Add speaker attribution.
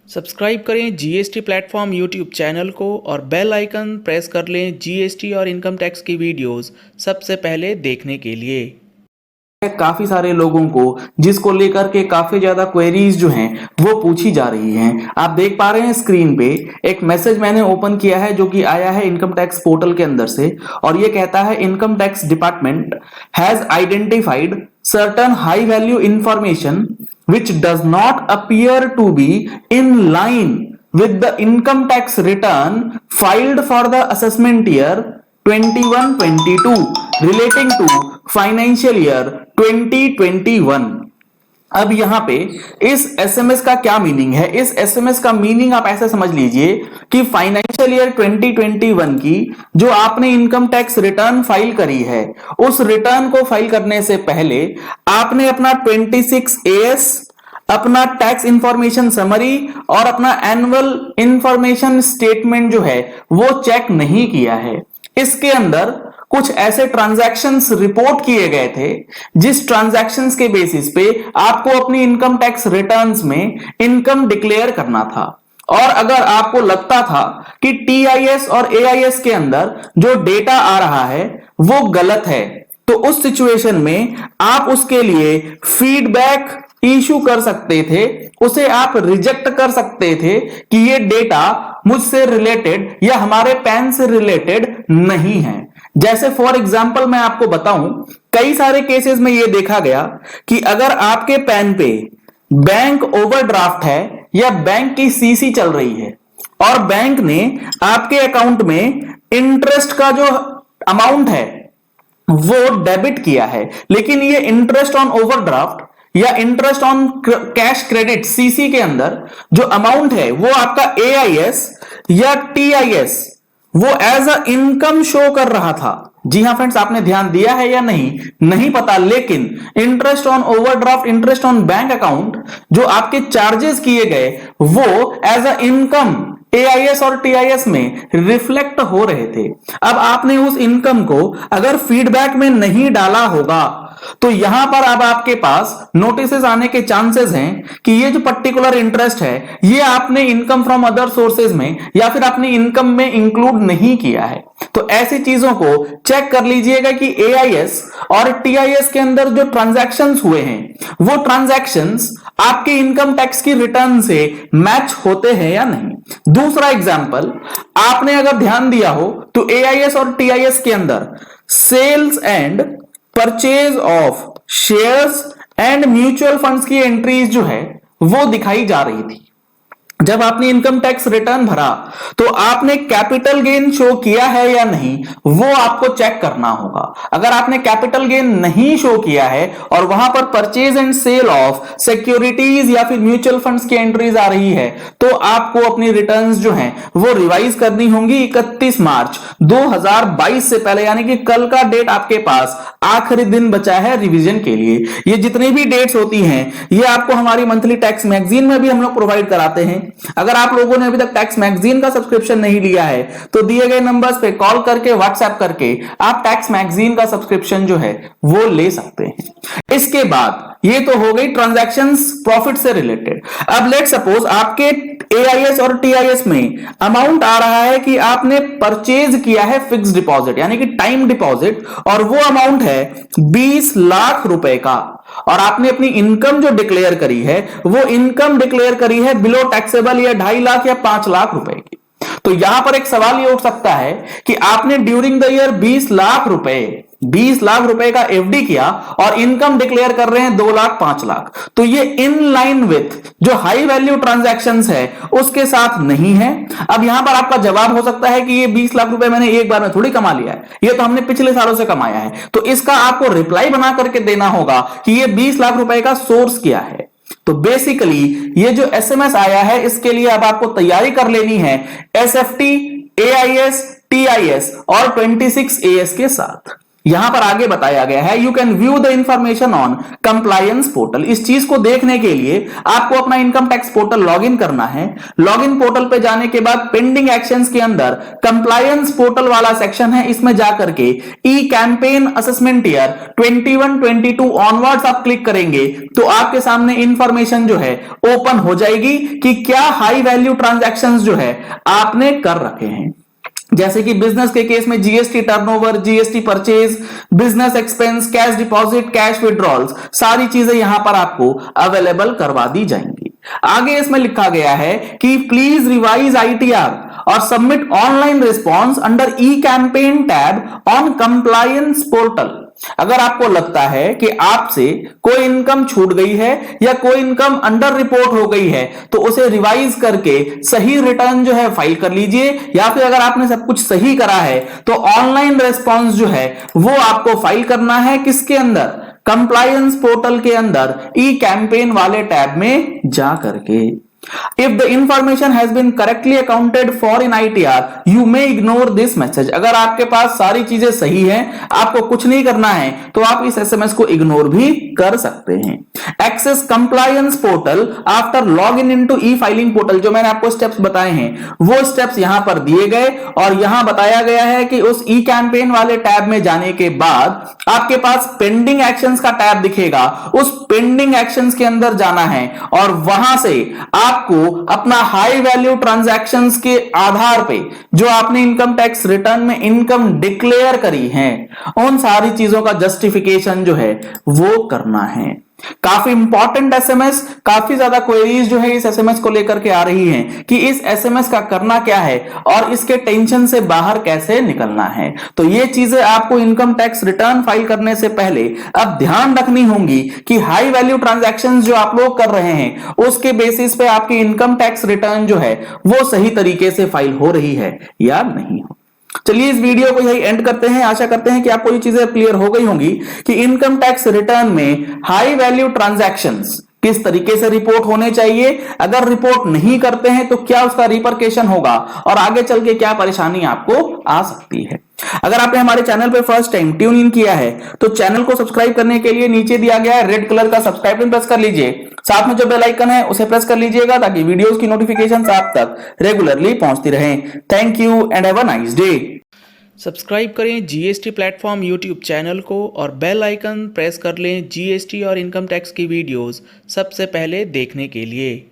Speaker 1: Subscribe करें GST platform YouTube channel को और बेल आइकन प्रेस कर लें जीएसटी और इनकम टैक्स की वीडियोस सबसे पहले देखने के लिए।
Speaker 2: काफी सारे लोगों को जिसको लेकर के काफी ज्यादा क्वेरीज जो हैं वो पूछी जा रही हैं। आप देख पा रहे हैं स्क्रीन पे एक मैसेज मैंने ओपन किया है जो कि आया है इनकम टैक्स पोर्टल के अंदर से, और ये कहता है income tax department has identified certain high value information which does not appear to be in line with the income tax return filed for the assessment year 21-22 relating to financial year 2021। अब यहां पे इस SMS का क्या meaning है? इस SMS का meaning आप ऐसे समझ लीजिए कि फाइनेंशियल ईयर 2021 की जो आपने इनकम टैक्स रिटर्न फाइल करी है, उस रिटर्न को फाइल करने से पहले आपने अपना 26 एएस, अपना टैक्स इंफॉर्मेशन समरी और अपना एनुअल इंफॉर्मेशन स्टेटमेंट जो है वो चेक नहीं किया है। इसके अंदर कुछ ऐसे ट्रांजैक्शंस रिपोर्ट किए गए थे जिस ट्रांजैक्शंस के बेसिस पे आपको अपनी इनकम टैक्स रिटर्न्स में इनकम डिक्लेयर करना था, और अगर आपको लगता था कि टीआईएस और एआईएस के अंदर जो डेटा आ रहा है वो गलत है, तो उस सिचुएशन में आप उसके लिए फीडबैक इशू कर सकते थे, उसे आप रिजेक्ट कर सकते थे कि ये डेटा मुझसे रिलेटेड या हमारे पैन से रिलेटेड नहीं है। जैसे फॉर एग्जांपल मैं आपको बताऊं, कई सारे केसेस में यह देखा गया कि अगर आपके पैन पे बैंक ओवरड्राफ्ट है या बैंक की सीसी चल रही है और बैंक ने आपके अकाउंट में इंटरेस्ट का जो अमाउंट है वो डेबिट किया है, लेकिन ये इंटरेस्ट ऑन ओवरड्राफ्ट या interest on cash credit CC के अंदर जो अमाउंट है वो आपका एआईएस या टीआईएस वो एज अ इनकम शो कर रहा था। जी हां फ्रेंड्स, आपने ध्यान दिया है या नहीं पता, लेकिन interest on overdraft, interest on bank account जो आपके चार्जेस किए गए वो एज अ इनकम एआईएस और टीआईएस में रिफ्लेक्ट हो रहे थे। अब आपने उस इनकम को अगर फीडबैक में नहीं डाला होगा तो यहां पर अब आपके पास नोटिस आने के चांसेस हैं कि ये जो पर्टिकुलर इंटरेस्ट है ये आपने इनकम फ्रॉम अदर सोर्सेज में या फिर अपनी इनकम में इंक्लूड नहीं किया है। तो ऐसी चीजों को चेक कर लीजिएगा कि एआईएस और टीआईएस के अंदर जो ट्रांजैक्शंस हुए हैं वो ट्रांजैक्शंस आपके इनकम टैक्स की रिटर्न से मैच होते हैं या नहीं। दूसरा एग्जांपल, आपने अगर ध्यान दिया हो तो एआईएस और टीआईएस के अंदर sales and purchase of shares and mutual funds की एंट्रीज जो है वो दिखाई जा रही थी। जब आपने इनकम टैक्स रिटर्न भरा तो आपने कैपिटल गेन शो किया है या नहीं वो आपको चेक करना होगा। अगर आपने कैपिटल गेन नहीं शो किया है और वहां पर purchase and sale of securities या फिर म्यूचुअल फंड्स की एंट्रीज आ रही है तो आपको अपनी रिटर्न्स जो हैं वो रिवाइज करनी होंगी 31 मार्च 2022 से पहले, यानी कि कल का डेट आपके पास आखिरी दिन बचा है रिवीजन के लिए। ये जितनी भी डेट्स होती हैं ये आपको हमारी मंथली टैक्स मैगजीन में भी हम लोग प्रोवाइड कराते हैं। अगर आप लोगों ने अभी तक टैक्स मैगजीन का सब्सक्रिप्शन नहीं लिया है तो दिए गए नंबर्स पे कॉल करके व्हाट्सएप करके आप टैक्स मैगजीन का सब्सक्रिप्शन जो है वो ले सकते हैं। इसके बाद ये तो हो गई ट्रांजैक्शंस प्रॉफिट से रिलेटेड। अब लेट सपोज आपके एआईएस और टीआईएस में अमाउंट आ रहा है कि आपने परचेज किया है फिक्स डिपॉजिट यानी कि टाइम डिपॉजिट, और वो अमाउंट है 20 लाख रुपए का, और आपने अपनी इनकम जो डिक्लेयर करी है वो इनकम डिक्लेयर करी है बिलो टैक्सेबल या 2.5 लाख या 5 लाख रुपए की। तो यहां पर एक सवाल ये उठ सकता है कि आपने ड्यूरिंग द ईयर 20 लाख रुपए का एफडी किया और इनकम डिक्लेयर कर रहे हैं 2 लाख 5 लाख, तो ये इन लाइन विथ जो हाई वैल्यू ट्रांजैक्शंस है उसके साथ नहीं है। अब यहां पर आपका जवाब हो सकता है कि ये 20 लाख रुपए मैंने एक बार में थोड़ी कमा लिया है, ये तो हमने पिछले सालों से कमाया है। तो इसका आपको रिप्लाई बना करके देना होगा कि ये 20 लाख रुपए का सोर्स क्या है। तो बेसिकली ये जो एसएमएस आया है इसके लिए अब आपको तैयारी कर लेनी है एसएफटी, एआईएस, टीआईएस और 26 एएस के साथ। यहां पर आगे बताया गया है you can view the information on compliance portal. इस चीज को देखने के लिए आपको अपना इनकम टैक्स पोर्टल लॉगिन करना है। लॉगिन पोर्टल पे जाने के बाद पेंडिंग एक्शंस के अंदर कंप्लायंस पोर्टल वाला सेक्शन है, इसमें जाकर के ई कैंपेन असेसमेंट ईयर 21-22 ऑनवर्ड्स आप क्लिक करेंगे तो आपके सामने इंफॉर्मेशन जो है ओपन हो जाएगी कि क्या हाई वैल्यू ट्रांजैक्शंस जो है आपने कर रखे हैं। जैसे कि बिजनेस के केस में GST turnover, GST purchase, business expense, cash deposit, cash withdrawals, सारी चीजें यहां पर आपको अवेलेबल करवा दी जाएंगी। आगे इसमें लिखा गया है कि प्लीज रिवाइज आईटीआर और submit online response under E campaign tab on compliance portal. अगर आपको लगता है कि आपसे कोई इनकम छूट गई है या कोई इनकम अंडर रिपोर्ट हो गई है तो उसे रिवाइज करके सही रिटर्न जो है फाइल कर लीजिए, या फिर अगर आपने सब कुछ सही करा है तो ऑनलाइन रेस्पॉन्स जो है वो आपको फाइल करना है किसके अंदर, कंप्लायंस पोर्टल के अंदर ई कैंपेन वाले टैब में जा करके। If the information has been correctly accounted for in ITR, you may ignore this message। अगर आपके पास सारी चीजें सही हैं, आपको कुछ नहीं करना है, तो आप इस एसएमएस को इग्नोर भी कर सकते हैं। Access compliance portal after login into e-filing portal, जो मैंने आपको स्टेप्स बताए हैं वो स्टेप्स यहां पर दिए गए और यहां बताया गया है कि उस ई कैंपेन वाले टैब में जाने के बाद आपके पास पेंडिंग एक्शंस का टैब दिखेगा। उस पेंडिंग एक्शंस के अंदर जाना है और वहां से आपको अपना हाई वैल्यू ट्रांजैक्शंस के आधार पे जो आपने इनकम टैक्स रिटर्न में इनकम डिक्लेयर करी है उन सारी चीजों का जस्टिफिकेशन जो है वो करना है। काफी इंपॉर्टेंट एसएमएस, काफी ज्यादा क्वेरीज जो है इस एसएमएस को लेकर के आ रही हैं कि इस एसएमएस का करना क्या है और इसके टेंशन से बाहर कैसे निकलना है। तो ये चीजें आपको इनकम टैक्स रिटर्न फाइल करने से पहले अब ध्यान रखनी होंगी कि हाई वैल्यू ट्रांजैक्शंस जो आप लोग कर रहे हैं उसके बेसिस पे आपकी इनकम टैक्स रिटर्न जो है वो सही तरीके से फाइल हो रही है या नहीं हो। चलिए इस वीडियो को यही एंड करते हैं। आशा करते हैं कि आपको ये चीजें क्लियर हो गई होंगी कि इनकम टैक्स रिटर्न में हाई वैल्यू ट्रांजैक्शंस किस तरीके से रिपोर्ट होने चाहिए, अगर रिपोर्ट नहीं करते हैं तो क्या उसका रिपरकेशन होगा और आगे चल के क्या परेशानी आपको आ सकती है। अगर आपने हमारे चैनल पे फर्स्ट टाइम ट्यून इन किया है तो चैनल को सब्सक्राइब करने के लिए नीचे दिया गया है रेड कलर का सब्सक्राइब बटन प्रेस कर लीजिए। साथ में जो बेल आइकन है उसे प्रेस कर लीजिएगा ताकि वीडियोस की नोटिफिकेशंस आप तक रेगुलरली पहुंचती रहें। Thank you and have a nice day.
Speaker 1: Subscribe करें जीएसटी प्लेटफॉर्म यूट्यूब चैनल को और बेल आइकन प्रेस कर लें जीएसटी और इनकम टैक्स की वीडियोस सबसे पहले देखने के लिए।